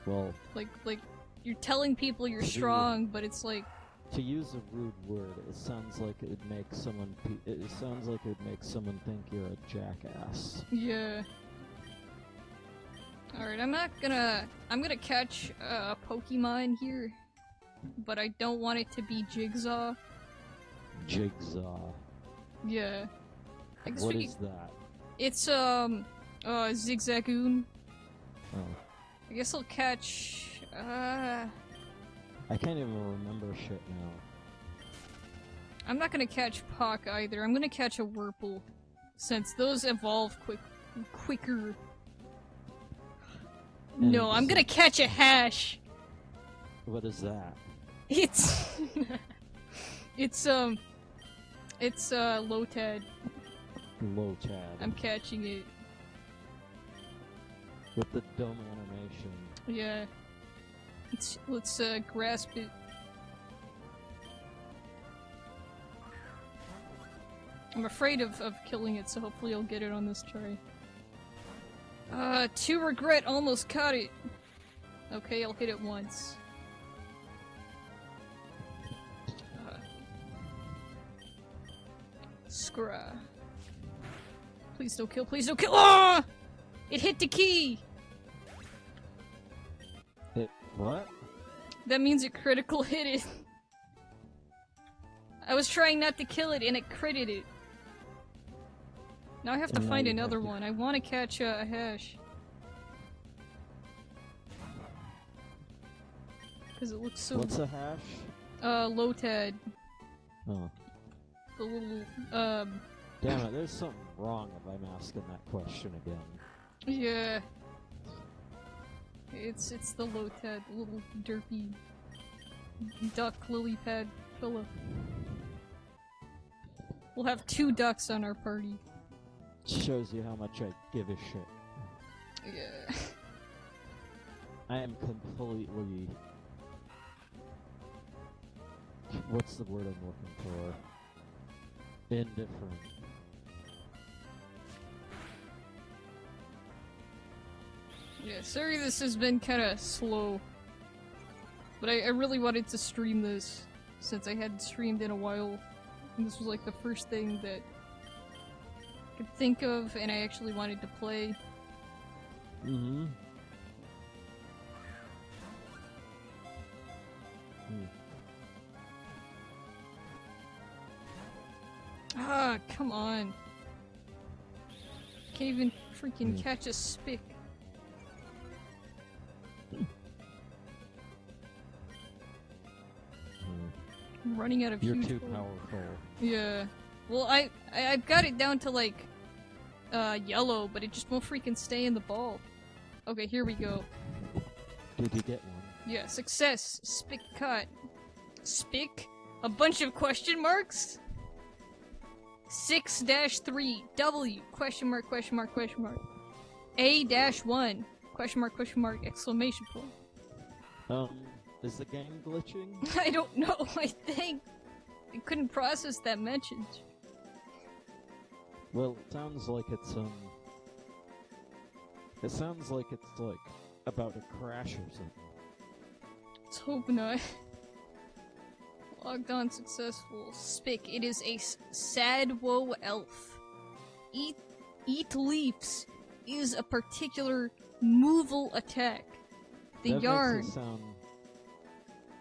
Well... Like, you're telling people you're strong, but it's like... To use a rude word, it sounds like it would make someone... It sounds like it would make someone think you're a jackass. Yeah. Alright, I'm gonna catch a Pokemon here. But I don't want it to be Jigsaw. Jigsaw. Yeah. What is that? It's, Zigzagoon. Oh. I guess I'll catch, I can't even remember shit now. I'm not gonna catch Pock either. I'm gonna catch a Wurple. Since those evolve quicker. No, I'm gonna catch a Hash! What is that? It's... it's Lotad. Lotad. I'm catching it. With the dumb animation. Yeah. Let's grasp it. I'm afraid of killing it, so hopefully I'll get it on this try. To regret, almost caught it! Okay, I'll hit it once. Scra. Please don't kill, please don't kill! Ah! It hit the key! Hit what? That means it critical hit it. I was trying not to kill it and it critted it. Now I have to find another one. I want to catch a Hash. Because it looks so... What's a Hash? Lotad. Oh. The little, Damn it, there's something wrong if I'm asking that question again. Yeah. It's the Lotad, the little derpy duck lily pad fella. We'll have 2 ducks on our party. Shows you how much I give a shit. Yeah. I am completely... What's the word I'm looking for? Indifferent. Yeah, sorry this has been kinda slow. But I really wanted to stream this, since I hadn't streamed in a while. And this was like the first thing that I could think of, and I actually wanted to play. Mm-hmm. Ah, come on. Can't even freaking catch a Spick. I'm running out of You're huge too balls. powerful. Yeah. Well, I've got it down to like, yellow, but it just won't freaking stay in the ball. Okay, here we go. Did you get one? Yeah, success. Spick caught. Spick? A bunch of question marks? 6-3 W question mark question mark question mark A-1 question mark exclamation point. Is the game glitching? I don't know, I think I couldn't process that message. Well, it sounds like it's like about to crash or something. Let's hope not. Logged on successful. Spick. It is a Sadwo elf. Eat leaves is a particular moval attack. The yarn.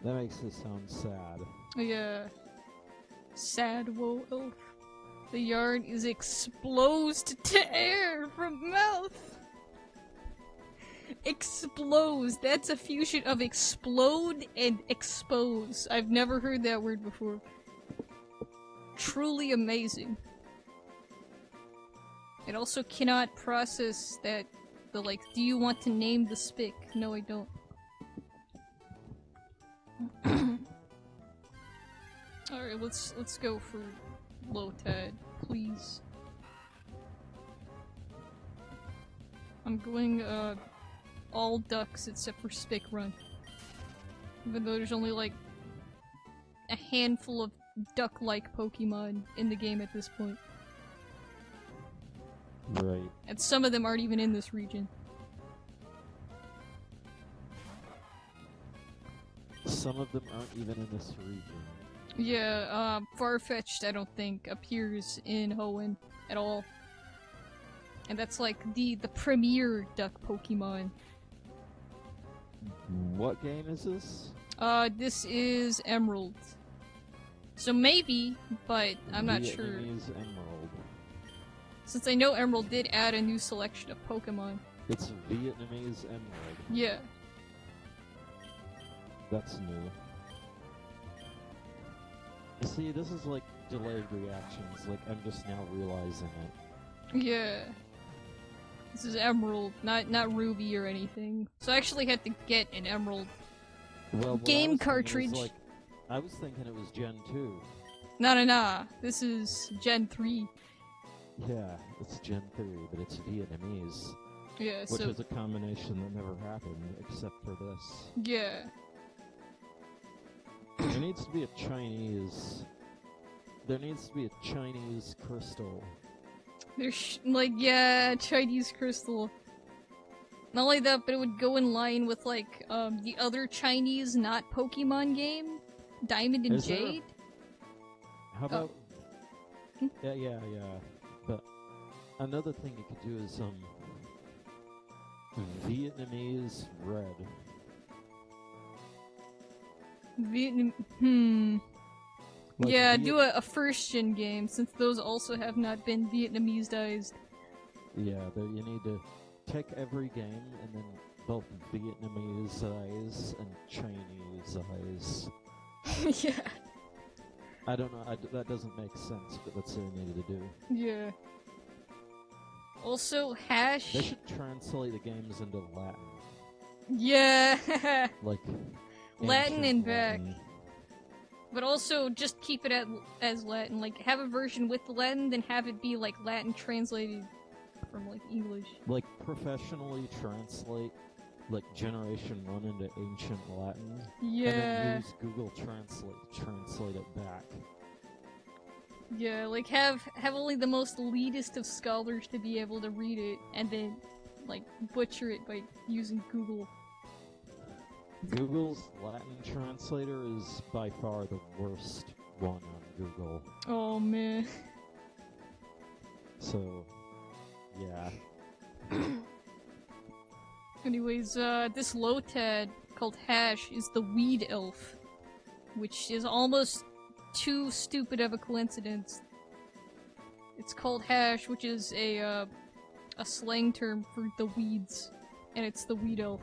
That makes it sound sad. Yeah. Sadwo elf. The yarn is exposed to air from mouth. Explose. That's a fusion of explode and expose. I've never heard that word before. Truly amazing. It also cannot process that, do you want to name the Spick? No, I don't. Alright, let's go for Lotad, please. I'm going all ducks except for Spick Run. Even though there's only like a handful of duck-like Pokemon in the game at this point. Right. And some of them aren't even in this region. Some of them aren't even in this region. Yeah, Farfetch'd I don't think appears in Hoenn at all. And that's like the premier duck Pokemon. What game is this? This is Emerald. So maybe, but I'm not sure. Vietnamese Emerald. Since I know Emerald did add a new selection of Pokemon. It's Vietnamese Emerald. Yeah. That's new. You see, this is like delayed reactions, like I'm just now realizing it. Yeah. This is Emerald, not Ruby or anything. So I actually had to get an Emerald game cartridge. Like, I was thinking it was Gen 2. Nah. This is Gen 3. Yeah, it's Gen 3, but it's Vietnamese. Yeah, which is a combination that never happened, except for this. Yeah. There needs to be a Chinese... There needs to be a Chinese crystal. There's, like, yeah, Chinese crystal. Not only that, but it would go in line with, like, the other Chinese not Pokemon game, Diamond and Jade. How about... Yeah. But another thing you could do is, Vietnamese Red. Like yeah, do a first-gen game, since those also have not been Vietnamese-ized. Yeah, you need to take every game and then both Vietnamese-ize and Chinese-ize. Yeah. I don't know, that doesn't make sense, but that's what they needed to do. Yeah. Also, Hash... They should translate the games into Latin. Yeah! Like... Latin and back. But also, just keep it as Latin. Like, have a version with the Latin, then have it be, like, Latin translated from, like, English. Like, professionally translate, like, Generation 1 into Ancient Latin. Yeah. And then use Google Translate it back. Yeah, like, have only the most elitist of scholars to be able to read it, and then, like, butcher it by using Google. Google's Latin translator is by far the worst one on Google. Oh, man. So, yeah. Anyways, this Lotad called Hash is the Weed Elf, which is almost too stupid of a coincidence. It's called Hash, which is a slang term for the weeds, and it's the Weed Elf.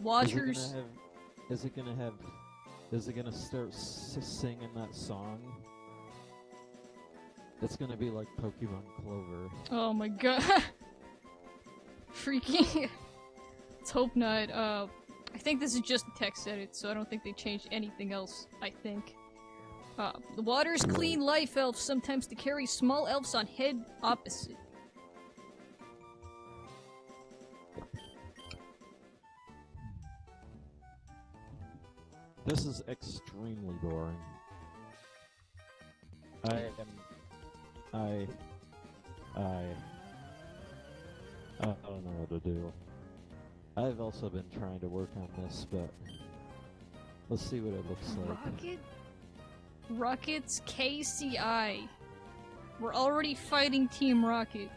Watchers... Is it gonna start singing that song? It's gonna be like Pokemon Clover. Oh my god. Freaking... Let's hope not. I think this is just a text edit, so I don't think they changed anything else, I think. The water's clean life elves sometimes to carry small elves on head opposite. This is extremely boring. I don't know what to do. I've also been trying to work on this, but let's see what it looks like. Rocket's KCI. We're already fighting Team Rocket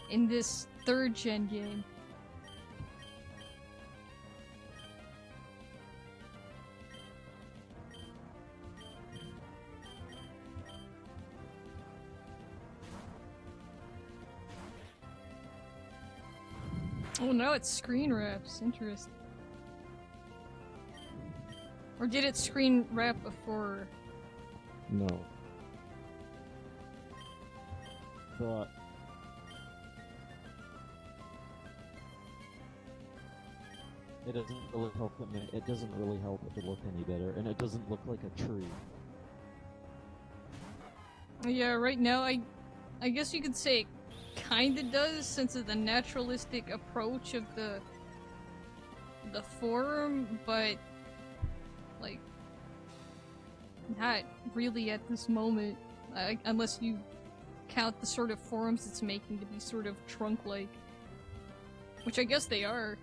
in this 3rd gen game. Oh, now it's screen wraps. Interesting. Or did it screen wrap before? No. But... It doesn't really help it doesn't really help it to look any better, and it doesn't look like a tree. Yeah, right now I guess you could say it kinda does, since of the naturalistic approach of the form, but like not really at this moment, unless you count the sort of forms it's making to be sort of trunk-like, which I guess they are.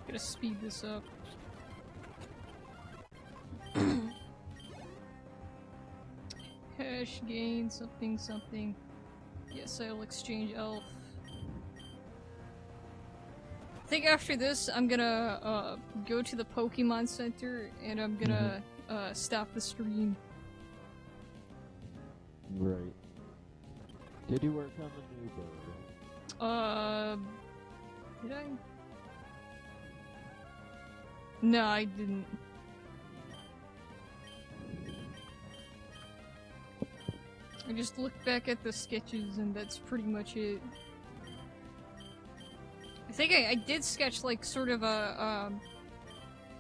Gotta speed this up. Hash gain something something. Yes, I'll exchange elf. I think after this, I'm gonna go to the Pokemon Center and I'm gonna stop the stream. Right. Did you work on the new bird? Did I? No, I didn't. I just looked back at the sketches and that's pretty much it. I think I did sketch like sort of a,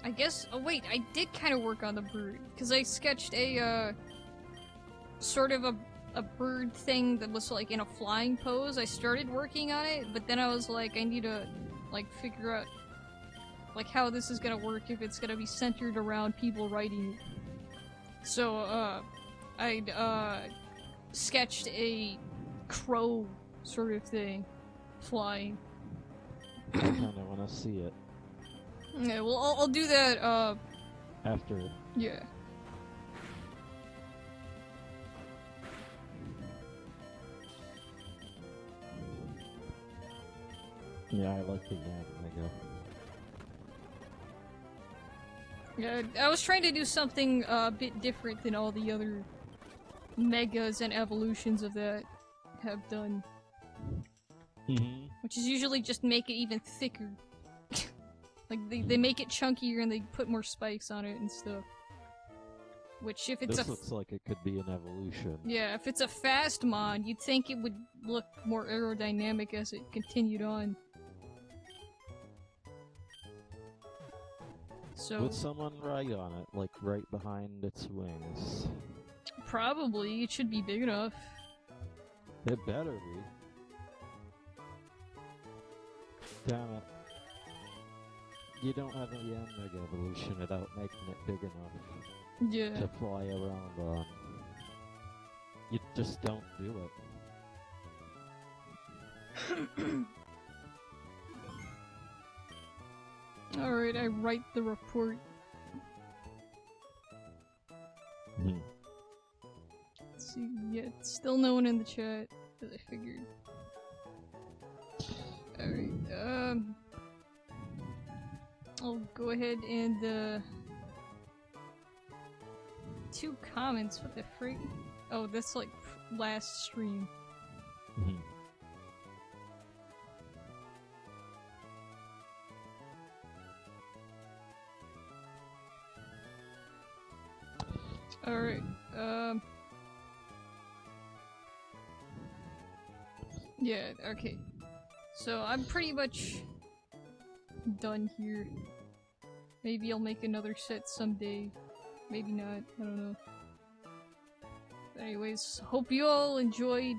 I guess, oh wait, I did kind of work on the bird, because I sketched a, sort of a bird thing that was like in a flying pose. I started working on it, but then I was like, I need to, like, figure out like how this is gonna work, if it's gonna be centered around people writing it. So, I'd, sketched a crow sort of thing, flying. I kinda wanna see it. Yeah, well, I'll do that, after. Yeah. Yeah, I like the Mega. Yeah, I was trying to do something a bit different than all the other megas and evolutions of that have done. Which is usually just make it even thicker. Like, they make it chunkier and they put more spikes on it and stuff. Which, if it's this looks like it could be an evolution. Yeah, if it's a fast mod, you'd think it would look more aerodynamic as it continued on. So... Would someone ride on it, like right behind its wings? Probably. It should be big enough. It better be. Damn it. You don't have a Mega evolution without making it big enough to fly around on. You just don't do it. Alright, I write the report. Let's see, yeah, still no one in the chat, as I figured. Alright, I'll go ahead and, 2 comments, what the freak? Oh, that's like last stream. Alright, yeah, okay. So, I'm pretty much done here. Maybe I'll make another set someday. Maybe not, I don't know. But anyways, hope you all enjoyed.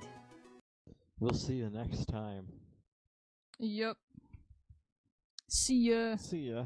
We'll see you next time. Yep. See ya. See ya.